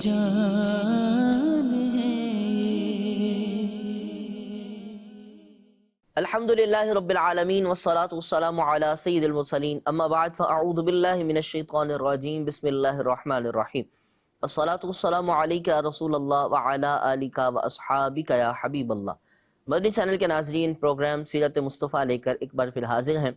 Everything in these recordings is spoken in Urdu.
جان ہے الحمدللہ رب العالمین والصلاة والسلام علی سید المرسلین اما بعد فاعوذ باللہ من الشیطان الرجیم بسم اللہ الرحمن الرحیم الصلاة والسلام علیک یا رسول اللہ وعلی آلک واصحابک یا حبیب اللہ۔ مدنی چینل کے ناظرین، پروگرام سیرت مصطفیٰ لے کر ایک بار پھر حاضر ہیں۔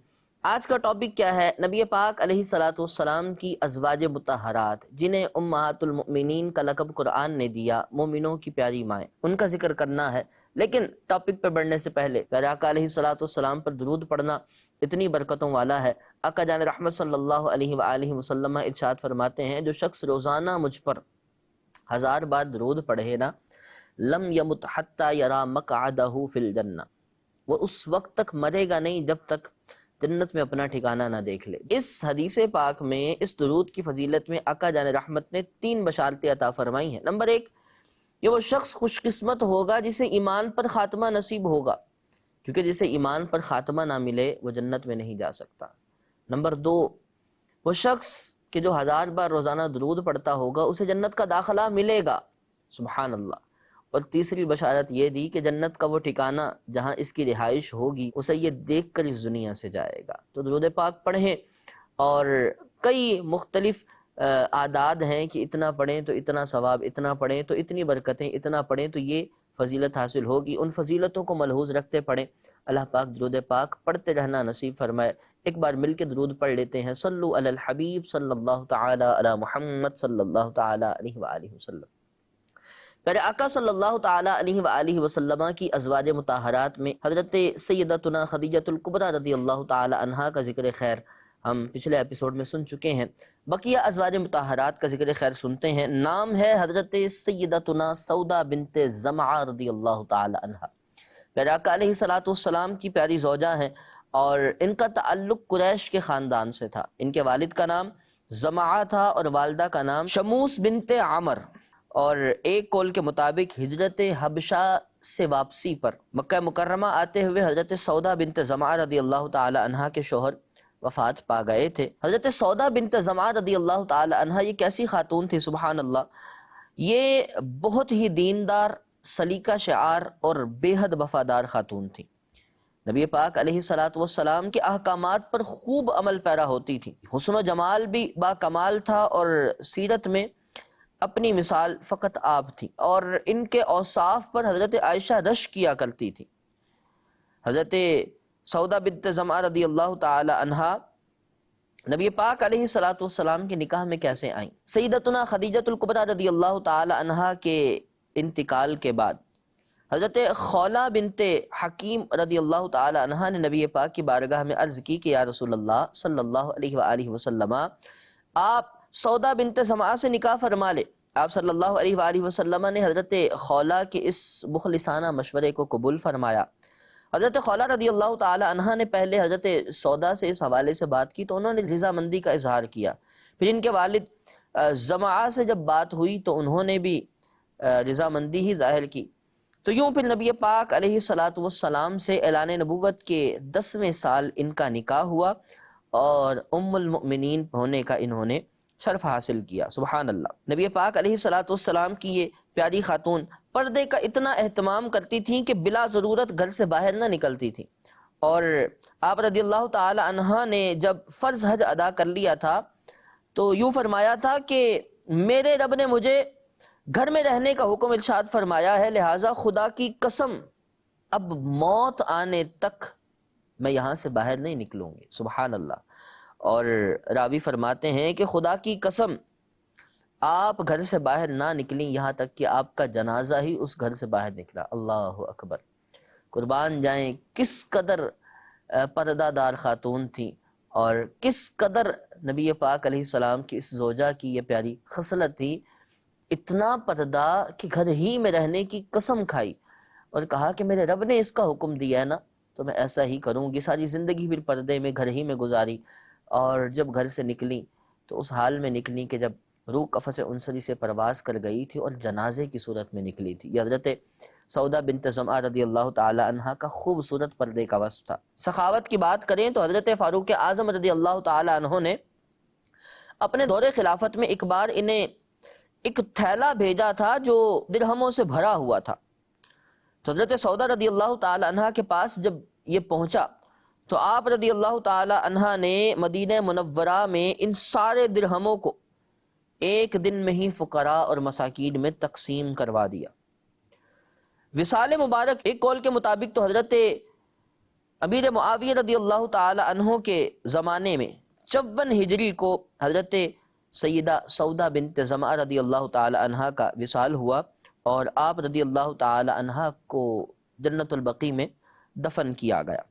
آج کا ٹاپک کیا ہے؟ نبی پاک علیہ السلام کی ازواج مطہرات، جنہیں امہات المؤمنین کا لقب قرآن نے دیا، مومنوں کی پیاری مائیں، ان کا ذکر کرنا ہے۔ لیکن ٹاپک پہ بڑھنے سے پہلے پیارے آقا علیہ السلام پر درود پڑھنا اتنی برکتوں والا ہے۔ آقا جان رحمت صلی اللہ علیہ وآلہ وسلم ارشاد فرماتے ہیں، جو شخص روزانہ مجھ پر 1000 بار درود پڑھے نا، لم یمت حتی یرا مقعدہ فی الجنہ، وہ اس وقت تک مرے گا نہیں جب تک جنت میں اپنا ٹھکانہ نہ دیکھ لے۔ اس حدیث پاک میں اس درود کی فضیلت میں آقا جان رحمت نے 3 بشارتیں عطا فرمائی ہیں۔ نمبر 1، یہ وہ شخص خوش قسمت ہوگا جسے ایمان پر خاتمہ نصیب ہوگا، کیونکہ جسے ایمان پر خاتمہ نہ ملے وہ جنت میں نہیں جا سکتا۔ نمبر 2، وہ شخص کہ جو 1000 بار روزانہ درود پڑھتا ہوگا اسے جنت کا داخلہ ملے گا، سبحان اللہ۔ اور تیسری بشارت یہ دی کہ جنت کا وہ ٹھکانہ جہاں اس کی رہائش ہوگی اسے یہ دیکھ کر اس دنیا سے جائے گا۔ تو درود پاک پڑھیں، اور کئی مختلف اعداد ہیں کہ اتنا پڑھیں تو اتنا ثواب، اتنا پڑھیں تو اتنی برکتیں، اتنا پڑھیں تو یہ فضیلت حاصل ہوگی۔ ان فضیلتوں کو ملحوظ رکھتے پڑھیں۔ اللہ پاک درود پاک پڑھتے رہنا نصیب فرمائے۔ ایک بار مل کے درود پڑھ لیتے ہیں۔ صلو علی الحبیب صلی اللہ تعالی علی محمد صلی اللہ تعالی علیہ وآلہ وسلم۔ پیارے آقا صلی اللہ تعالی علیہ وآلہ وسلم کی ازواج مطہرات میں حضرت سیدتنا خدیجۃ الکبریٰ رضی اللہ تعالی عنہا کا ذکر خیر ہم پچھلے ایپیسوڈ میں سن چکے ہیں۔ بقیہ ازواج مطہرات کا ذکر خیر سنتے ہیں۔ نام ہے حضرت سیدتنا سودا بنت زمعہ رضی اللہ تعالی عنہا۔ پیارے آقا علیہ السلام کی پیاری زوجہ ہیں، اور ان کا تعلق قریش کے خاندان سے تھا۔ ان کے والد کا نام زمعہ تھا اور والدہ کا نام شموس بنت عمر، اور ایک قول کے مطابق ہجرت حبشہ سے واپسی پر مکہ مکرمہ آتے ہوئے حضرت سودا بنت زمعہ رضی اللہ تعالی عنہا کے شوہر وفات پا گئے تھے۔ حضرت سودا بنت زمعہ رضی اللہ تعالی عنہا یہ کیسی خاتون تھی، سبحان اللہ۔ یہ بہت ہی دیندار، سلیقہ شعار اور بے حد وفادار خاتون تھی۔ نبی پاک علیہ السلام کے احکامات پر خوب عمل پیرا ہوتی تھی۔ حسن و جمال بھی با کمال تھا، اور سیرت میں اپنی مثال فقط آپ تھی، اور ان کے اوصاف پر حضرت عائشہ رشک کیا کرتی تھی۔ حضرت سودا بنت زمعہ رضی اللہ تعالی عنہا نبی پاک علیہ السلام کے نکاح میں کیسے آئیں؟ سیدتنا خدیجۃ الکبریٰ رضی اللہ تعالی عنہا کے انتقال کے بعد حضرت خولہ بنت حکیم رضی اللہ تعالی عنہا نے نبی پاک کی بارگاہ میں عرض کی کہ یا رسول اللہ صلی اللہ علیہ وآلہ وسلم، آپ سودا بنت زمعہ سے نکاح فرما لے۔ آپ صلی اللہ علیہ وآلہ وسلم نے حضرت خولہ کے اس مخلصانہ مشورے کو قبول فرمایا۔ حضرت خولہ رضی اللہ تعالی عنہا نے پہلے حضرت سودا سے اس حوالے سے بات کی تو انہوں نے رضامندی کا اظہار کیا۔ پھر ان کے والد زمعہ سے جب بات ہوئی تو انہوں نے بھی رضامندی ہی ظاہر کی۔ تو یوں پھر نبی پاک علیہ السلام سے اعلان نبوت کے 10ویں سال ان کا نکاح ہوا، اور ام المؤمنین ہونے کا انہوں نے شرف حاصل کیا، سبحان اللہ۔ نبی پاک علیہ السلام کی یہ پیاری خاتون پردے کا اتنا اہتمام کرتی تھیں کہ بلا ضرورت گھر سے باہر نہ نکلتی تھیں، اور آپ رضی اللہ تعالی عنہ نے جب فرض حج ادا کر لیا تھا تو یوں فرمایا تھا کہ میرے رب نے مجھے گھر میں رہنے کا حکم ارشاد فرمایا ہے، لہٰذا خدا کی قسم اب موت آنے تک میں یہاں سے باہر نہیں نکلوں گی، سبحان اللہ۔ اور راوی فرماتے ہیں کہ خدا کی قسم آپ گھر سے باہر نہ نکلیں یہاں تک کہ آپ کا جنازہ ہی اس گھر سے باہر نکلا۔ اللہ اکبر، قربان جائیں کس قدر پردہ دار خاتون تھی، اور کس قدر نبی پاک علیہ السلام کی اس زوجہ کی یہ پیاری خصلت تھی۔ اتنا پردہ کہ گھر ہی میں رہنے کی قسم کھائی، اور کہا کہ میرے رب نے اس کا حکم دیا ہے نا تو میں ایسا ہی کروں گی۔ ساری زندگی پھر پردے میں گھر ہی میں گزاری، اور جب گھر سے نکلی تو اس حال میں نکلی کہ جب روح قفس عنصری سے پرواز کر گئی تھی اور جنازے کی صورت میں نکلی تھی۔ یہ حضرت سودا بنت زمعہ رضی اللہ تعالی عنہا کا خوبصورت پردے کا وصف تھا۔ سخاوت کی بات کریں تو حضرت فاروق اعظم رضی اللہ تعالی عنہ نے اپنے دور خلافت میں ایک بار انہیں ایک تھیلا بھیجا تھا جو درہموں سے بھرا ہوا تھا. تو حضرت سودا رضی اللہ تعالی عنہ کے پاس جب یہ پہنچا تو آپ رضی اللہ تعالی عنہ نے مدینہ منورہ میں ان سارے درہموں کو ایک دن میں ہی فقراء اور مساکین میں تقسیم کروا دیا. وصال مبارک ایک قول کے مطابق تو حضرت امیر معاویہ رضی اللہ تعالی عنہ کے زمانے میں 54 ہجری کو حضرت سیدہ سودا بنت زمعہ رضی اللہ تعالی عنہ کا وصال ہوا اور آپ رضی اللہ تعالی عنہ کو جنت البقیع میں دفن کیا گیا.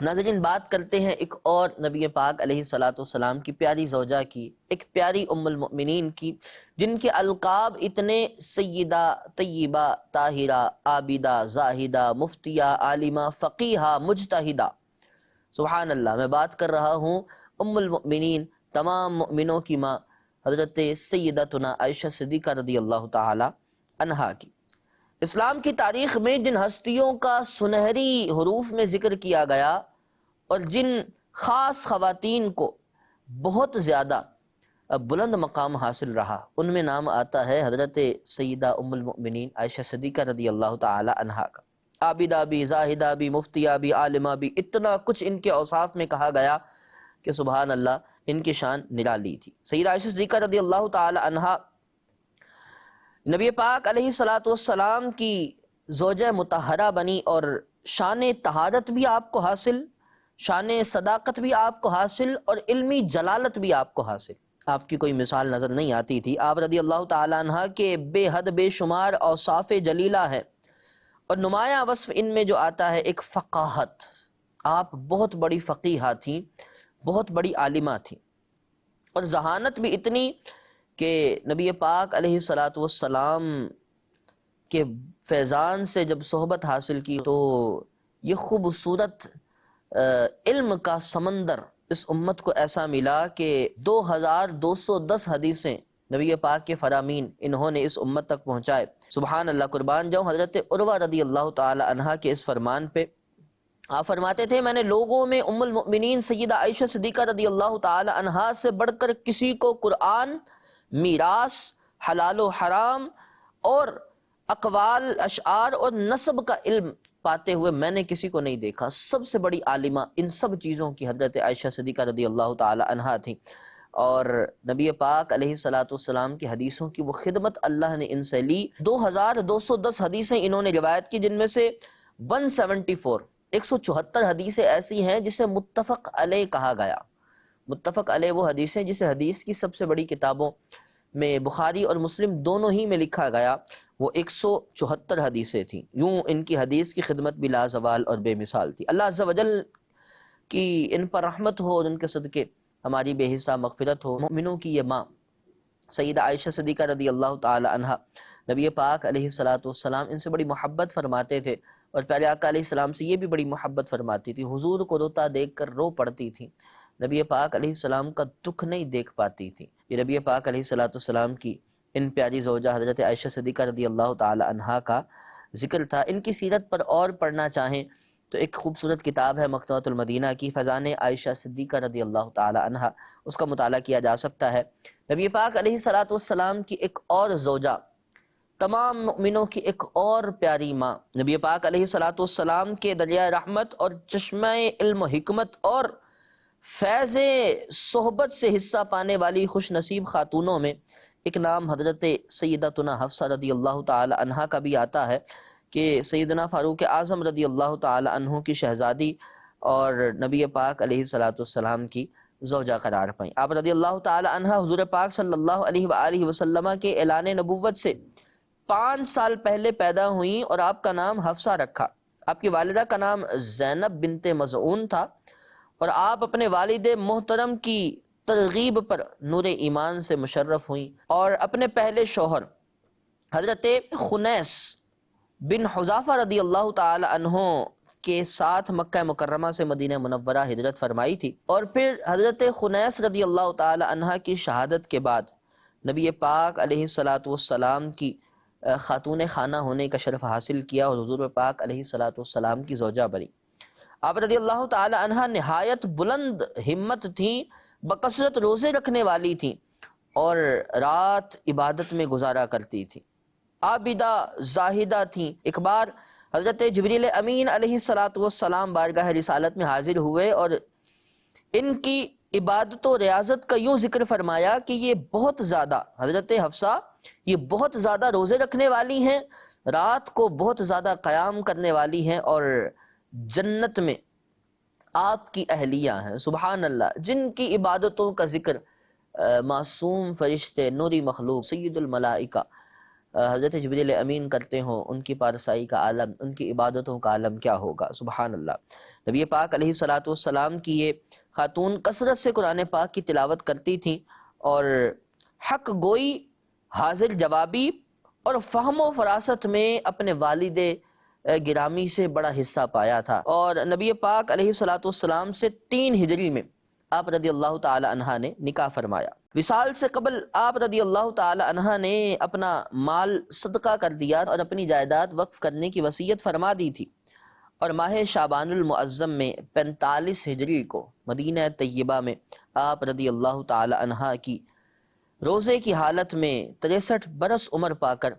ناظرین، بات کرتے ہیں ایک اور نبی پاک علیہ الصلاۃ والسلام کی پیاری زوجہ کی، ایک پیاری ام المؤمنین کی، جن کے القاب اتنے سیدہ، طیبہ، طاہرہ، عابدہ، زاہدہ، مفتیہ، عالمہ، فقیہہ، مجتہدہ. سبحان اللہ، میں بات کر رہا ہوں ام المؤمنین، تمام مؤمنوں کی ماں، حضرت سیدتنا عائشہ صدیقہ رضی اللہ تعالی عنہا کی. اسلام کی تاریخ میں جن ہستیوں کا سنہری حروف میں ذکر کیا گیا اور جن خاص خواتین کو بہت زیادہ بلند مقام حاصل رہا، ان میں نام آتا ہے حضرت سیدہ ام المؤمنین عائشہ صدیقہ رضی اللہ تعالی عنہا کا. عابدہ بھی، زاہدہ بھی، مفتیہ بھی، عالمہ بھی، اتنا کچھ ان کے اوصاف میں کہا گیا کہ سبحان اللہ، ان کی شان نرالی تھی. سیدہ عائشہ صدیقہ رضی اللہ تعالی عنہا نبی پاک علیہ الصلاۃ والسلام کی زوجہ مطہرہ بنی اور شان طہارت بھی آپ کو حاصل، شان صداقت بھی آپ کو حاصل اور علمی جلالت بھی آپ کو حاصل. آپ کی کوئی مثال نظر نہیں آتی تھی. آپ رضی اللہ تعالی عنہ کے بے حد بے شمار اوصاف جلیلہ ہیں اور نمایاں وصف ان میں جو آتا ہے ایک فقاہت. آپ بہت بڑی فقیہہ تھیں، بہت بڑی عالمہ تھیں اور ذہانت بھی اتنی کہ نبی پاک علیہ الصلاۃ والسلام کے فیضان سے جب صحبت حاصل کی تو یہ خوبصورت علم کا سمندر اس امت کو ایسا ملا کہ 2210 حدیثیں نبی پاک کے فرامین انہوں نے اس امت تک پہنچائے. سبحان اللہ، قربان جاؤں حضرت عروہ رضی اللہ تعالی عنہ کے اس فرمان پہ. آپ فرماتے تھے میں نے لوگوں میں ام المؤمنین سیدہ عائشہ صدیقہ رضی اللہ تعالی عنہا سے بڑھ کر کسی کو قرآن، میراث، حلال و حرام اور اقوال، اشعار اور نسب کا علم پاتے ہوئے میں نے کسی کو نہیں دیکھا. سب سے بڑی عالمہ ان سب چیزوں کی حضرت عائشہ صدیقہ رضی اللہ تعالی عنہا تھیں اور نبی پاک علیہ الصلاۃ والسلام کی حدیثوں کی وہ خدمت اللہ نے ان سے لی. 2210 حدیثیں انہوں نے روایت کی، جن میں سے 174 حدیثیں ایسی ہیں جسے متفق علیہ کہا گیا. متفق علیہ وہ حدیثیں جسے حدیث کی سب سے بڑی کتابوں میں بخاری اور مسلم دونوں ہی میں لکھا گیا، وہ 174 حدیثیں تھیں. یوں ان کی حدیث کی خدمت بھی لازوال اور بے مثال تھی. اللہ عز و جل کی ان پر رحمت ہو اور ان کے صدقے ہماری بے حساب مغفرت ہو. مومنوں کی یہ ماں سیدہ عائشہ صدیقہ رضی اللہ تعالی عنہا، نبی پاک علیہ الصلاۃ والسلام ان سے بڑی محبت فرماتے تھے اور پیارے آقا علیہ السلام سے یہ بھی بڑی محبت فرماتی تھی. حضور کو روتا دیکھ کر رو پڑتی تھیں، نبی پاک علیہ السلام کا دکھ نہیں دیکھ پاتی تھی. یہ نبی پاک علیہ الصلاۃ والسلام کی ان پیاری زوجہ حضرت عائشہ صدیقہ رضی اللہ تعالی عنہا کا ذکر تھا. ان کی سیرت پر اور پڑھنا چاہیں تو ایک خوبصورت کتاب ہے مکتبۃ المدینہ کی فیضان عائشہ صدیقہ رضی اللہ تعالی عنہا، اس کا مطالعہ کیا جا سکتا ہے. نبی پاک علیہ الصلاۃ والسلام کی ایک اور زوجہ، تمام مؤمنوں کی ایک اور پیاری ماں، نبی پاک علیہ الصلاۃ والسلام کے دریائے رحمت اور چشمہ علم و حکمت اور فیض صحبت سے حصہ پانے والی خوش نصیب خاتونوں میں ایک نام حضرت سیدتنا حفصہ رضی اللہ تعالی عنہا کا بھی آتا ہے کہ سیدنا فاروق اعظم رضی اللہ تعالی عنہ کی شہزادی اور نبی پاک علیہ الصلاۃ والسلام کی زوجہ قرار پائیں. آپ رضی اللہ تعالی عنہ حضور پاک صلی اللہ علیہ وآلہ وسلم کے اعلان نبوت سے 5 سال پہلے پیدا ہوئیں اور آپ کا نام حفصہ رکھا. آپ کی والدہ کا نام زینب بنت مظعون تھا اور آپ اپنے والد محترم کی ترغیب پر نور ایمان سے مشرف ہوئیں اور اپنے پہلے شوہر حضرت خنیس بن حذافہ رضی اللہ تعالی عنہ کے ساتھ مکہ مکرمہ سے مدینہ منورہ ہجرت فرمائی تھی. اور پھر حضرت خنیس رضی اللہ تعالی عنہ کی شہادت کے بعد نبی پاک علیہ الصلاۃ والسلام کی خاتون خانہ ہونے کا شرف حاصل کیا اور حضور پاک علیہ الصلاۃ والسلام کی زوجہ بنی. آپ رضی اللہ تعالی عنہ نہایت بلند ہمت تھیں، بکثرت روزے رکھنے والی تھیں اور رات عبادت میں گزارا کرتی تھی، عابدہ زاہدہ تھیں۔ ایک بار حضرت جبریل امین علیہ السلام بارگاہ رسالت میں حاضر ہوئے اور ان کی عبادت و ریاضت کا یوں ذکر فرمایا کہ یہ بہت زیادہ، حضرت حفصہ یہ بہت زیادہ روزے رکھنے والی ہیں، رات کو بہت زیادہ قیام کرنے والی ہیں، اور جنت میں آپ کی اہلیہ ہیں۔ سبحان اللہ، جن کی عبادتوں کا ذکر معصوم فرشتے، نوری مخلوق، سید الملائکہ حضرت جبریل امین کرتے ہوں، ان کی پارسائی کا عالم، ان کی عبادتوں کا عالم کیا ہوگا۔ سبحان اللہ۔ نبی پاک علیہ السلام کی یہ خاتون کثرت سے قرآن پاک کی تلاوت کرتی تھیں اور حق گوئی، حاضر جوابی اور فہم و فراست میں اپنے والد گرامی سے بڑا حصہ پایا تھا، اور نبی پاک علیہ السلام سے 3 ہجری میں آپ رضی اللہ تعالی عنہ نے نکاح فرمایا۔ وصال سے قبل آپ رضی اللہ تعالی عنہ نے اپنا مال صدقہ کر دیا اور اپنی جائیداد وقف کرنے کی وصیت فرما دی تھی، اور ماہ شعبان المعظم میں 45 ہجری کو مدینہ طیبہ میں آپ رضی اللہ تعالی عنہ کی روزے کی حالت میں 63 برس عمر پا کر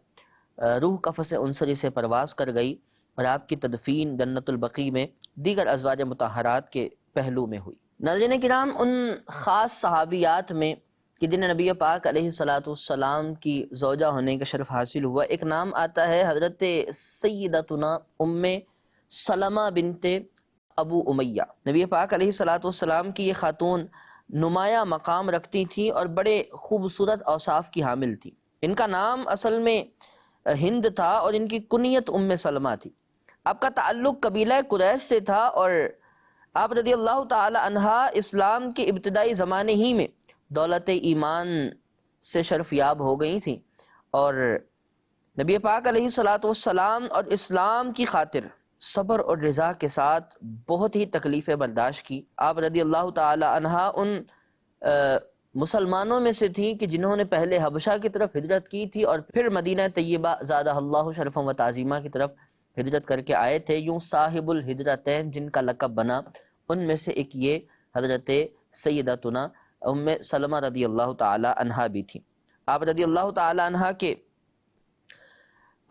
روح قفس عنصری سے پرواز کر گئی، اور آپ کی تدفین جنت البقیع میں دیگر ازواج مطہرات کے پہلو میں ہوئی۔ ناظرین کرام، ان خاص صحابیات میں کہ جنہیں نبی پاک علیہ السلام کی زوجہ ہونے کا شرف حاصل ہوا، ایک نام آتا ہے حضرت سیدتنا ام سلمہ بنت ابو امیہ۔ نبی پاک علیہ السلام کی یہ خاتون نمایاں مقام رکھتی تھی اور بڑے خوبصورت اوصاف کی حامل تھی۔ ان کا نام اصل میں ہند تھا اور ان کی کنیت ام سلمہ تھی۔ آپ کا تعلق قبیلہ قریش سے تھا، اور آپ رضی اللہ تعالی عنہ اسلام کے ابتدائی زمانے ہی میں دولت ایمان سے شرف یاب ہو گئی تھیں، اور نبی پاک علیہ السلام اور اسلام کی خاطر صبر اور رضا کے ساتھ بہت ہی تکلیفیں برداشت کی۔ آپ رضی اللہ تعالی عنہ ان مسلمانوں میں سے تھیں کہ جنہوں نے پہلے حبشہ کی طرف ہجرت کی تھی اور پھر مدینہ طیبہ زادہ اللہ شرفا و تعظیمہ کی طرف ہجرت کر کے آئے تھے۔ یوں صاحب الہجرتین جن کا لقب بنا، ان میں سے ایک یہ حضرت سیدتنا ام سلمہ رضی اللہ تعالی عنہ بھی تھی۔ آپ رضی اللہ تعالی عنہ کے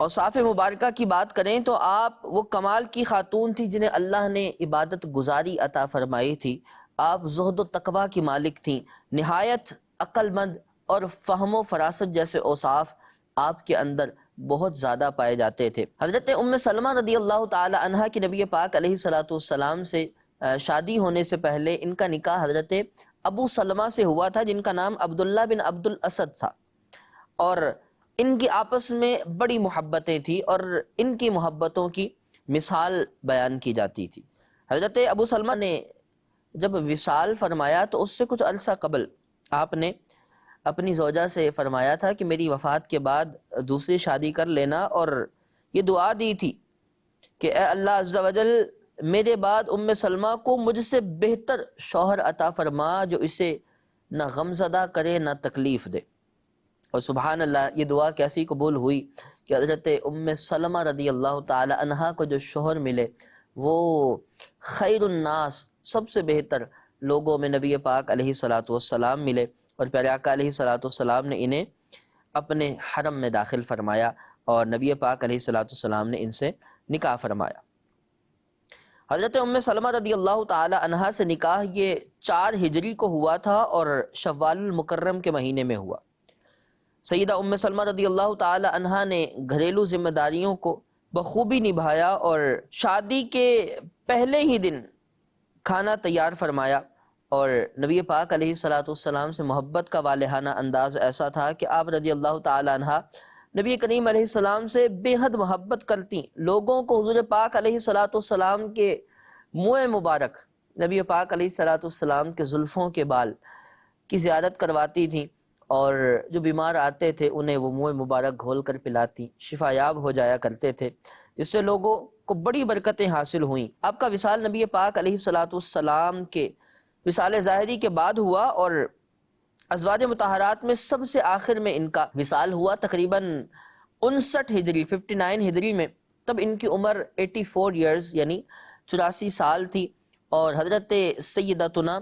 اوصاف مبارکہ کی بات کریں تو آپ وہ کمال کی خاتون تھی جنہیں اللہ نے عبادت گزاری عطا فرمائی تھی۔ آپ زہد و تقوی کی مالک تھیں، نہایت عقل مند اور فہم و فراست جیسے اوصاف آپ کے اندر بہت زیادہ پائے جاتے تھے۔ حضرت ام سلمہ رضی اللہ تعالی عنہ کی نبی پاک علیہ السلام سے شادی ہونے سے پہلے ان کا نکاح حضرت ابو سلمہ سے ہوا تھا، جن کا نام عبداللہ بن عبد الاسد تھا، اور ان کی آپس میں بڑی محبتیں تھیں اور ان کی محبتوں کی مثال بیان کی جاتی تھی۔ حضرت ابو سلمہ نے جب وصال فرمایا تو اس سے کچھ عرصہ قبل آپ نے اپنی زوجہ سے فرمایا تھا کہ میری وفات کے بعد دوسری شادی کر لینا، اور یہ دعا دی تھی کہ اے اللہ عز و جل میرے بعد ام سلمہ کو مجھ سے بہتر شوہر عطا فرما جو اسے نہ غمزدہ کرے نہ تکلیف دے۔ اور سبحان اللہ، یہ دعا کیسی قبول ہوئی کہ حضرت ام سلمہ رضی اللہ تعالی عنہ کو جو شوہر ملے وہ خیر الناس، سب سے بہتر لوگوں میں نبی پاک علیہ السلام ملے، اور پیارے آقا علیہ السلام نے انہیں اپنے حرم میں داخل فرمایا اور نبی پاک علیہ السلام نے ان سے نکاح فرمایا۔ حضرت ام سلمہ رضی اللہ تعالی عنہ سے نکاح یہ 4 ہجری کو ہوا تھا اور شوال المکرم کے مہینے میں ہوا۔ سیدہ ام سلمہ رضی اللہ تعالی عنہ نے گھریلو ذمہ داریوں کو بخوبی نبھایا اور شادی کے پہلے ہی دن کھانا تیار فرمایا، اور نبی پاک علیہ السلام سے محبت کا والہانہ انداز ایسا تھا کہ آپ رضی اللہ تعالی عنہ نبی کریم علیہ السلام سے بے حد محبت کرتی۔ لوگوں کو حضور پاک علیہ السلام کے منہ مبارک، نبی پاک علیہ السلام کے زلفوں کے بال کی زیارت کرواتی تھیں، اور جو بیمار آتے تھے انہیں وہ منہ مبارک گھول کر پلاتی، شفا یاب ہو جایا کرتے تھے، جس سے لوگوں کو بڑی برکتیں حاصل ہوئیں۔ آپ کا وصال نبی پاک علیہ السلام کے وصال ظاہری کے بعد ہوا، اور ازواج مطہرات میں سب سے آخر میں ان کا وصال ہوا تقریباً 59 ہجری 59 ہجری میں۔ تب ان کی عمر 84 ایئرز یعنی 84 سال تھی، اور حضرت سیدتنا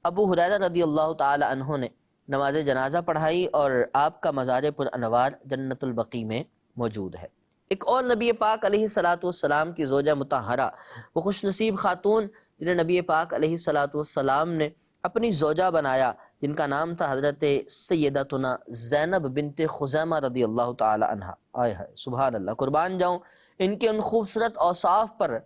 ابو ہریرہ رضی اللہ تعالی عنہ نے نماز جنازہ پڑھائی اور آپ کا مزار پر انوار جنت البقیع میں موجود ہے۔ ایک اور نبی پاک علیہ الصلاۃ والسلام کی زوجہ مطہرہ، وہ خوش نصیب خاتون جنہیں نبی پاک علیہ الصلاۃ والسلام نے اپنی زوجہ بنایا، جن کا نام تھا حضرت سیدتنا زینب بنت خزیمہ رضی اللہ تعالی عنہ۔ آئے ہائے سبحان اللہ، قربان جاؤں ان کے ان خوبصورت اوصاف پر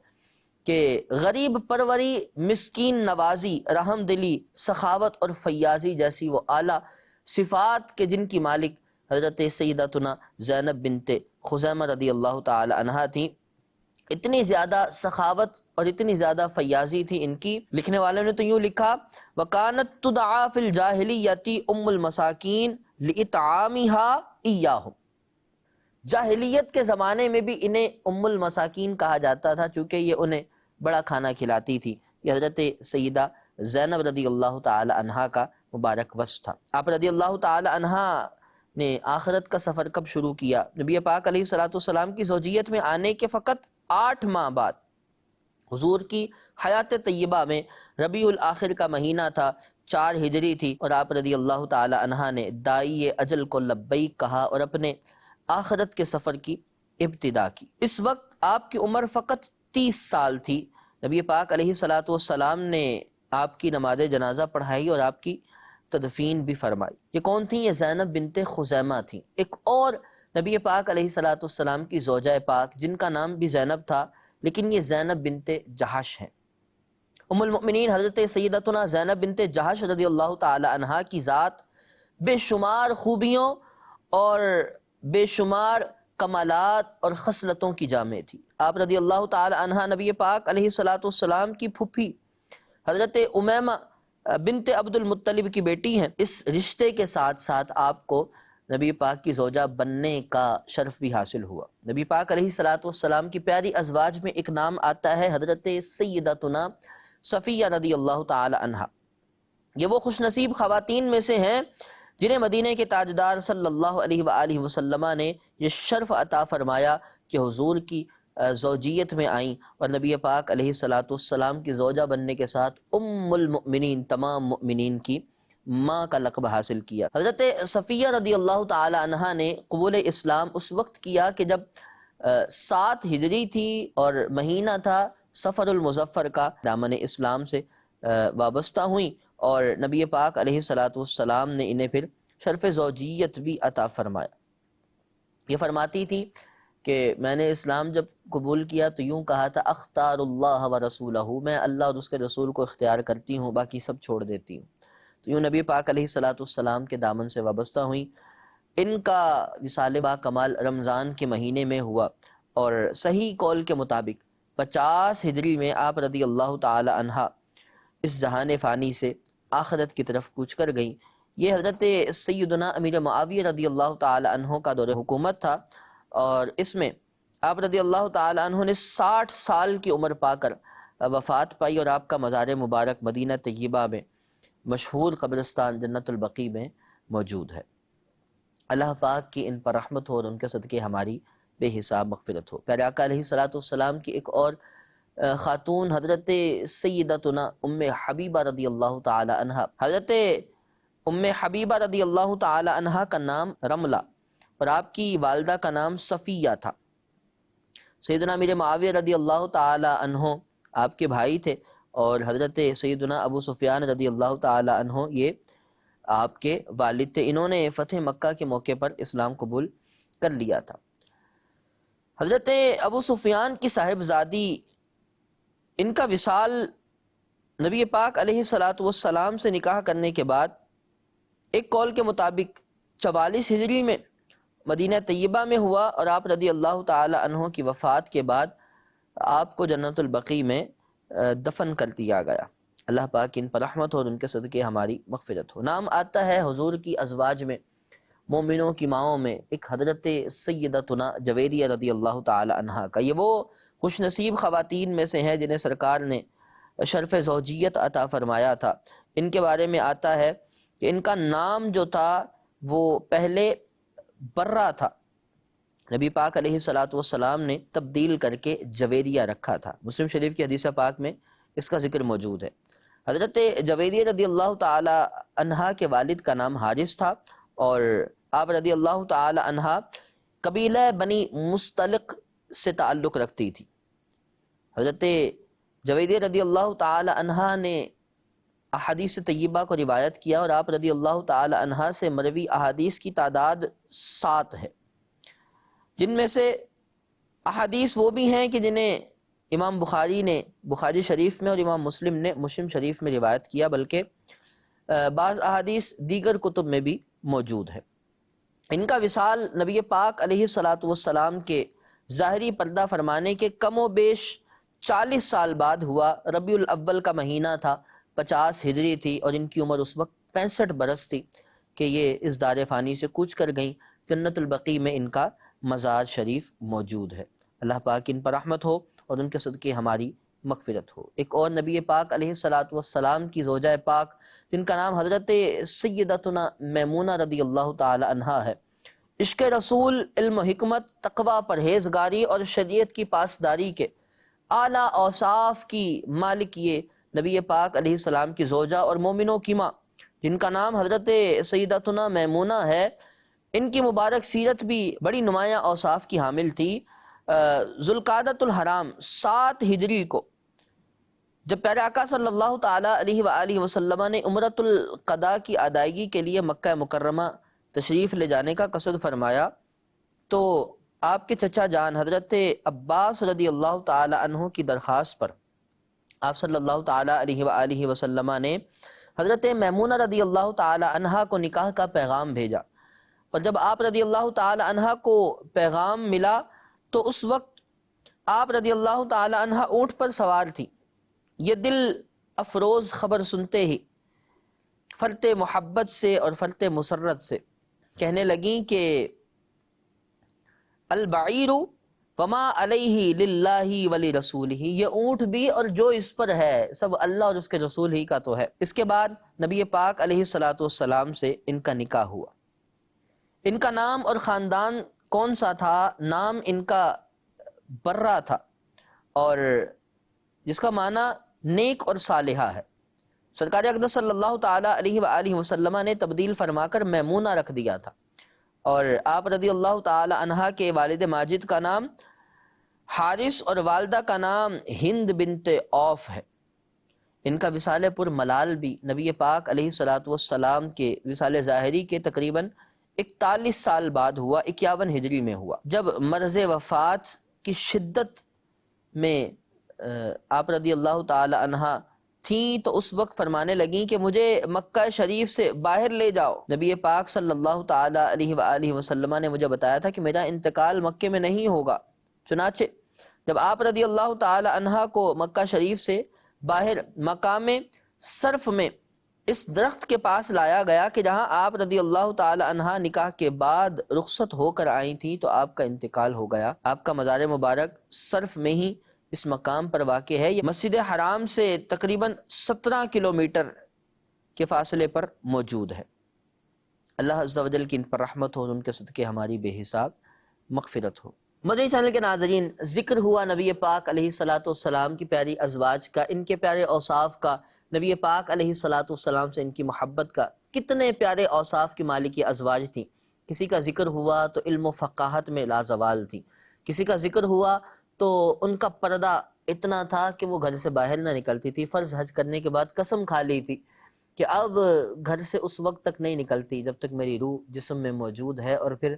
کہ غریب پروری، مسکین نوازی، رحم دلی، سخاوت اور فیاضی جیسی وہ اعلیٰ صفات کے جن کی مالک حضرت سیدتنا زینب بنت خزیمہ رضی اللہ تعالی عنہا تھیں، اتنی زیادہ سخاوت اور اتنی زیادہ فیاضی تھی ان کی، لکھنے والوں نے تو یوں لکھا وَكَانَتْ تُدْعَى فِي الْجَاهِلِيَّةِ أُمُّ الْمَسَاكِينَ لِإِطْعَامِهَا إِيَّاهُمْ۔ جاہلیت کے زمانے میں بھی انہیں ام المساکین کہا جاتا تھا، چونکہ یہ انہیں بڑا کھانا کھلاتی تھی۔ یہ حضرت سیدہ زینب رضی اللہ تعالی عنہا کا مبارک وصف تھا۔ آپ رضی اللہ تعالی عنہا نے آخرت کا سفر کب شروع کیا؟ نبی پاک علیہ الصلوۃ والسلام کی زوجیت میں آنے کے فقط 8 ماہ بعد، حضور کی حیات طیبہ میں ربیع الاخر کا مہینہ تھا، 4 ہجری تھی، اور آپ رضی اللہ تعالی عنہا نے داعی اجل کو لبیک کہا اور اپنے آخرت کے سفر کی ابتدا کی۔ اس وقت آپ کی عمر فقط 30 سال تھی۔ نبی پاک علیہ الصلوۃ والسلام نے آپ کی نماز جنازہ پڑھائی اور آپ کی تدفین بھی فرمائی۔ یہ کون تھیں؟ یہ زینب بنت خزیمہ تھیں۔ ایک اور نبی پاک علیہ الصلوۃ والسلام کی زوجہ پاک جن کا نام بھی زینب تھا، لیکن یہ زینب بنت جہش ہیں۔ ام المؤمنین حضرت سیدتنا زینب بنت جہش رضی اللہ تعالی عنہا کی ذات بے شمار خوبیوں اور بے شمار کمالات اور خصلتوں کی جامع تھی۔ آپ رضی اللہ تعالی عنہا نبی پاک علیہ الصلوۃ والسلام کی پھوپھی حضرت امیمہ بنت عبد المطلب کی بیٹی ہیں۔ اس رشتے کے ساتھ ساتھ آپ کو نبی پاک کی زوجہ بننے کا شرف بھی حاصل ہوا۔ نبی پاک علیہ الصلوۃ والسلام کی پیاری ازواج میں ایک نام آتا ہے حضرت سیدتنا صفیہ رضی اللہ تعالی عنہا۔ یہ وہ خوش نصیب خواتین میں سے ہیں جنہیں مدینہ کے تاجدار صلی اللہ علیہ وآلہ وسلم نے یہ شرف عطا فرمایا کہ حضور کی زوجیت میں آئیں اور نبی پاک علیہ الصلوۃ والسلام کی زوجہ بننے کے ساتھ ام المؤمنین، تمام مؤمنین کی ماں کا لقب حاصل کیا۔ حضرت صفیہ رضی اللہ تعالی عنہا نے قبول اسلام اس وقت کیا کہ جب 7 ہجری تھی اور مہینہ تھا صفر المظفر کا، دامن اسلام سے وابستہ ہوئیں اور نبی پاک علیہ الصلوۃ والسلام نے انہیں پھر شرف زوجیت بھی عطا فرمایا۔ یہ فرماتی تھی کہ میں نے اسلام جب قبول کیا تو یوں کہا تھا اختار اللہ و رسولہ، میں اللہ اور اس کے رسول کو اختیار کرتی ہوں، باقی سب چھوڑ دیتی ہوں۔ تو یوں نبی پاک علیہ الصلوۃ والسلام کے دامن سے وابستہ ہوئیں۔ ان کا وصال با کمال رمضان کے مہینے میں ہوا اور صحیح قول کے مطابق 50 ہجری میں آپ رضی اللہ تعالی عنہا اس جہان فانی سے آخرت کی طرف کوچ کر گئیں۔ یہ حضرت سیدنا امیر معاویہ رضی اللہ تعالی عنہ کا دور حکومت تھا اور اس میں آپ رضی اللہ تعالی عنہ نے 60 سال کی عمر پا کر وفات پائی اور آپ کا مزار مبارک مدینہ طیبہ میں مشہور قبرستان جنت البقیع میں موجود ہے۔ اللہ پاک کی ان پر رحمت ہو اور ان کے صدقے ہماری بے حساب مغفرت ہو۔ پیارے آقا علیہ الصلوۃ والسلام کی ایک اور خاتون حضرت سیدتنا ام حبیبہ رضی اللہ تعالی عنہا۔ حضرت ام حبیبہ رضی اللہ تعالی عنہا کا نام رملہ اور آپ کی والدہ کا نام صفیہ تھا۔ سیدنا امیر معاویہ رضی اللہ تعالی عنہ آپ کے بھائی تھے اور حضرت سیدنا ابو سفیان رضی اللہ تعالی عنہ یہ آپ کے والد تھے۔ انہوں نے فتح مکہ کے موقع پر اسلام قبول کر لیا تھا۔ حضرت ابو سفیان کی صاحبزادی، ان کا وصال نبی پاک علیہ الصلوۃ والسلام سے نکاح کرنے کے بعد ایک قول کے مطابق 44 ہجری میں مدینہ طیبہ میں ہوا اور آپ رضی اللہ تعالی عنہ کی وفات کے بعد آپ کو جنت البقیع میں دفن کر دیا گیا۔ اللہ پاک ان پر رحمت ہو اور ان کے صدقے ہماری مغفرت ہو۔ نام آتا ہے حضور کی ازواج میں، مومنوں کی ماؤں میں، ایک حضرت سیدتنا جویریہ رضی اللہ تعالی عنہا کا۔ یہ وہ خوش نصیب خواتین میں سے ہیں جنہیں سرکار نے شرف زوجیت عطا فرمایا تھا۔ ان کے بارے میں آتا ہے کہ ان کا نام جو تھا وہ پہلے برہ تھا، نبی پاک علیہ الصلوۃ والسلام نے تبدیل کر کے جویریہ رکھا تھا۔ مسلم شریف کی حدیث پاک میں اس کا ذکر موجود ہے۔ حضرت جویریہ رضی اللہ تعالی عنہا کے والد کا نام حارث تھا، اور آپ رضی اللہ تعالی عنہا قبیلہ بنی مستلق سے تعلق رکھتی تھی۔ حضرت جویریہ رضی اللہ تعالی عنہا نے احادیث طیبہ کو روایت کیا، اور آپ رضی اللہ تعالی عنہا سے مروی احادیث کی تعداد 7 ہے، جن میں سے احادیث وہ بھی ہیں کہ جنہیں امام بخاری نے بخاری شریف میں اور امام مسلم نے مسلم شریف میں روایت کیا، بلکہ بعض احادیث دیگر کتب میں بھی موجود ہے۔ ان کا وصال نبی پاک علیہ الصلاۃ والسلام کے ظاہری پردہ فرمانے کے کم و بیش 40 سال بعد ہوا۔ ربیع الاول کا مہینہ تھا، 50 ہجری تھی، اور ان کی عمر اس وقت 65 برس تھی کہ یہ اس دار فانی سے کوچ کر گئیں۔ جنت البقیع میں ان کا مزار شریف موجود ہے۔ اللہ پاک ان پر رحمت ہو اور ان کے صدقے ہماری مغفرت ہو۔ ایک اور نبی پاک علیہ الصلاۃ والسلام کی زوجہ پاک جن کا نام حضرت سیدتنا میمونہ رضی اللہ تعالی عنہا ہے، عشق رسول، علم و حکمت، تقوی، پرہیزگاری اور شریعت کی پاسداری کے اعلیٰ اوصاف کی مالک یہ نبی پاک علیہ السلام کی زوجہ اور مومنوں کی ماں جن کا نام حضرت سیدتنا میمونہ ہے، ان کی مبارک سیرت بھی بڑی نمایاں اوصاف کی حامل تھی۔ ذوالقعدۃ الحرام 7 ہجری کو جب پیارے آقا صلی اللہ تعالی علیہ وآلہ وسلم نے عمرۃ القضاء کی ادائیگی کے لیے مکہ مکرمہ تشریف لے جانے کا قصد فرمایا، تو آپ کے چچا جان حضرت عباس رضی اللہ تعالی عنہ کی درخواست پر آپ صلی اللہ تعالی علیہ وآلہ وسلم نے حضرت میمونہ رضی اللہ تعالی عنہا کو نکاح کا پیغام بھیجا، اور جب آپ رضی اللہ تعالی عنہا کو پیغام ملا تو اس وقت آپ رضی اللہ تعالی عنہا اونٹ پر سوار تھی۔ یہ دل افروز خبر سنتے ہی فرط محبت سے اور فرط مسرت سے کہنے لگیں کہ البعیر وما علیہ للہ ولرسولہ، یہ اونٹ بھی اور جو اس پر ہے سب اللہ اور اس کے رسول ہی کا تو ہے۔ اس کے بعد نبی پاک علیہ الصلاۃ والسلام سے ان کا نکاح ہوا۔ ان کا نام اور خاندان کون سا تھا؟ نام ان کا برہ تھا، اور جس کا معنی نیک اور صالحہ ہے۔ سرکار اقدس صلی اللہ تعالی علیہ وآلہ وسلم نے تبدیل فرما کر میمونہ رکھ دیا تھا، اور آپ رضی اللہ تعالی عنہا کے والد ماجد کا نام حارث اور والدہ کا نام ہند بنت عوف ہے۔ ان کا وصال پر ملال بھی نبی پاک علیہ الصلاۃ والسلام کے وصال ظاہری کے تقریباً 41 سال بعد ہوا، 51 ہجری میں ہوا۔ جب مرض وفات کی شدت میں آپ رضی اللہ تعالی عنہا تھیں تو اس وقت فرمانے لگیں کہ مجھے مکہ شریف سے باہر لے جاؤ۔ نبی پاک صلی اللہ تعالی علیہ وآلہ وسلم نے مجھے بتایا تھا کہ میرا انتقال مکے میں نہیں ہوگا۔ چنانچہ جب آپ رضی اللہ تعالی عنہا کو مکہ شریف سے باہر مقام صرف میں اس درخت کے پاس لایا گیا کہ جہاں آپ رضی اللہ تعالی عنہا نکاح کے بعد رخصت ہو کر آئی تھیں، تو آپ کا انتقال ہو گیا۔ آپ کا مزار مبارک صرف میں ہی اس مقام پر واقع ہے۔ یہ مسجد حرام سے تقریباً 17 کلومیٹر کے فاصلے پر موجود ہے۔ اللہ عز و جل کی ان پر رحمت ہو اور ان کے صدقے ہماری بے حساب مغفرت ہو۔ مدنی چینل کے ناظرین، ذکر ہوا نبی پاک علیہ الصلاۃ والسلام کی پیاری ازواج کا، ان کے پیارے اوصاف کا، نبی پاک علیہ الصلاۃ والسلام سے ان کی محبت کا۔ کتنے پیارے اوصاف کی مالک یہ ازواج تھیں۔ کسی کا ذکر ہوا تو علم و فقاہت میں لازوال تھی، کسی کا ذکر ہوا تو ان کا پردہ اتنا تھا کہ وہ گھر سے باہر نہ نکلتی تھی۔ فرض حج کرنے کے بعد قسم کھا لی تھی کہ اب گھر سے اس وقت تک نہیں نکلتی جب تک میری روح جسم میں موجود ہے، اور پھر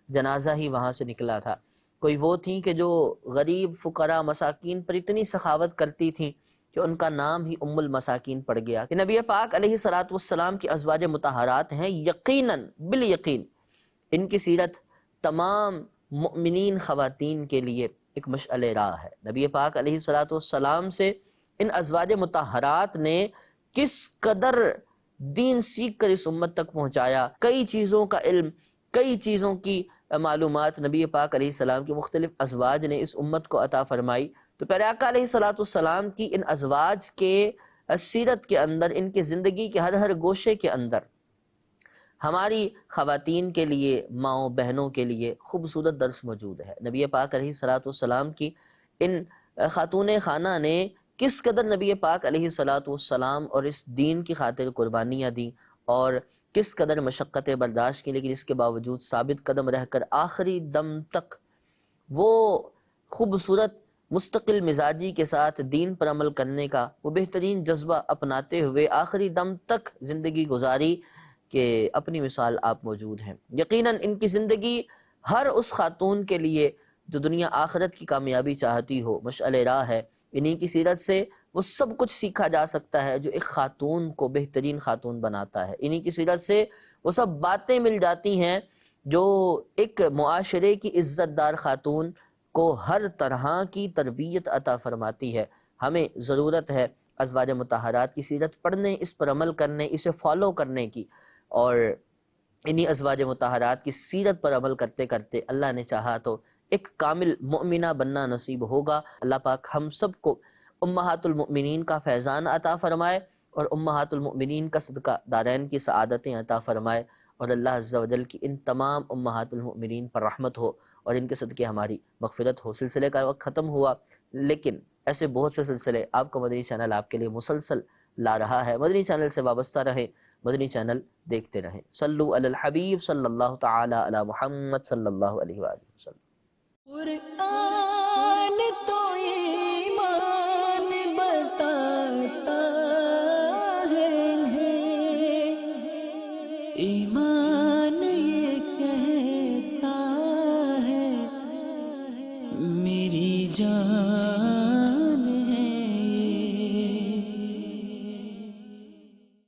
جنازہ ہی وہاں سے نکلا تھا۔ کوئی وہ تھیں کہ جو غریب، فقراء، مساکین پر اتنی سخاوت کرتی تھیں کہ ان کا نام ہی ام المساکین پڑ گیا۔ کہ نبی پاک علیہ الصلاۃ والسلام کی ازواج مطہرات ہیں، یقیناً بالیقین ان کی سیرت تمام مؤمنین خواتین کے لیے ایک مشعل راہ ہے۔ نبی پاک علیہ الصلاۃ والسلام سے ان ازواج مطہرات نے کس قدر دین سیکھ کر اس امت تک پہنچایا، کئی چیزوں کا علم، کئی چیزوں کی معلومات نبی پاک علیہ السلام کی مختلف ازواج نے اس امت کو عطا فرمائی۔ تو پیارے آقا علیہ الصلاۃ والسلام کی ان ازواج کے سیرت کے اندر، ان کی زندگی کے ہر ہر گوشے کے اندر ہماری خواتین کے لیے، ماؤں بہنوں کے لیے خوبصورت درس موجود ہے۔ نبی پاک علیہ الصلاۃ والسلام کی ان خاتون خانہ نے کس قدر نبی پاک علیہ الصلاۃ والسلام اور اس دین کی خاطر قربانیاں دیں اور کس قدر مشقتیں برداشت کی، لیکن اس کے باوجود ثابت قدم رہ کر آخری دم تک وہ خوبصورت مستقل مزاجی کے ساتھ دین پر عمل کرنے کا وہ بہترین جذبہ اپناتے ہوئے آخری دم تک زندگی گزاری کہ اپنی مثال آپ موجود ہیں۔ یقیناً ان کی زندگی ہر اس خاتون کے لیے جو دنیا آخرت کی کامیابی چاہتی ہو مشعل راہ ہے۔ انہی کی سیرت سے وہ سب کچھ سیکھا جا سکتا ہے جو ایک خاتون کو بہترین خاتون بناتا ہے۔ انہی کی سیرت سے وہ سب باتیں مل جاتی ہیں جو ایک معاشرے کی عزت دار خاتون کو ہر طرح کی تربیت عطا فرماتی ہے۔ ہمیں ضرورت ہے ازواج مطہرات کی سیرت پڑھنے، اس پر عمل کرنے، اسے فالو کرنے کی، اور انہی ازواج مطہرات کی سیرت پر عمل کرتے کرتے اللہ نے چاہا تو ایک کامل مؤمنہ بننا نصیب ہوگا۔ اللہ پاک ہم سب کو امہات المؤمنین کا فیضان عطا فرمائے اور امہات المؤمنین کا صدقہ دارین کی سعادتیں عطا فرمائے، اور اللہ عز و جل کی ان تمام امہات المؤمنین پر رحمت ہو اور ان کے صدقے ہماری مغفرت ہو۔ سلسلے کا وقت ختم ہوا، لیکن ایسے بہت سے سلسلے آپ کا مدنی چینل آپ کے لیے مسلسل لا رہا ہے۔ مدنی چینل سے وابستہ رہیں، مدنی چینل دیکھتے رہیں۔ صلو علی الحبیب صلی اللہ تعالی علی محمد صلی اللہ علیہ وآلہ وسلم۔ قرآن تو ایمان بتاتا ہے انہیں، ایمان